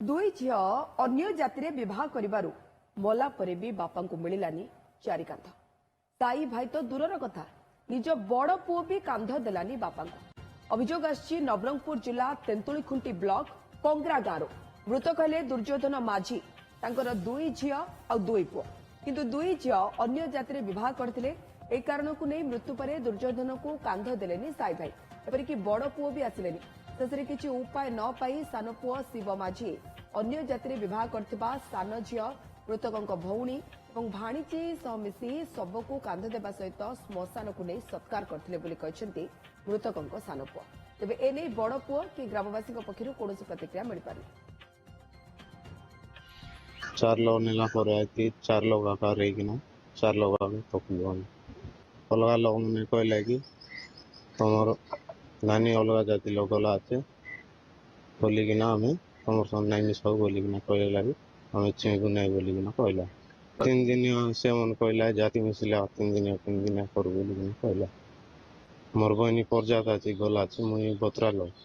दुई झील अन्य जाति विवाह करिबारु मला परे भी बापा को मिलानी चारि कांध साई भाई तो दूरर कथा निज बड़ पुओ भी कांध देलानी बापा को। अभियोग आछि नवरंगपुर जिला तेंतुलीखुंटी ब्लॉक कंगरा गाँव मृतक हेले दुर्योधन माझी तांकर दुई झील आ दुई पुओ किंतु दुई झील अन्य जाति विवाह करथिले। ए कारण को नहीं मृत्यु पर दुर्योधन को कांध देलेनी साई भाई एपरिक बड़ पुओ भी आसिलेनी। शेषे किसी उपाय न पाई सान पुओ शिव माझी अन्य जाति विवाह करथिबा सान झील मृतक भौणी और भाणीजी सह मिसी शव को कांध देवा सहित श्मशान को नहीं सत्कार करते मृतक सान पुओ। तेबे एने बड़ पुओ कि ग्रामवासी पक्षर कौन प्रतिक्रिया मिल पार। 4 लोग नेला पर 4 लोग आकार रही 4 लोग आगे पकड़ अलग लोग मैंने कहला कि तुम नानी अलग जाति लोग आते बोलिकिना आम तुम सब नानी सब बोलिकिना कहला कि आम चिंगू नहीं बोलिकिना कहला 3 दिन से मन कहला जाति मिसिले 3 दिन कर बोलिकिना कहला मोर बहनी पर्जात अच्छी गला मुई बतरा लो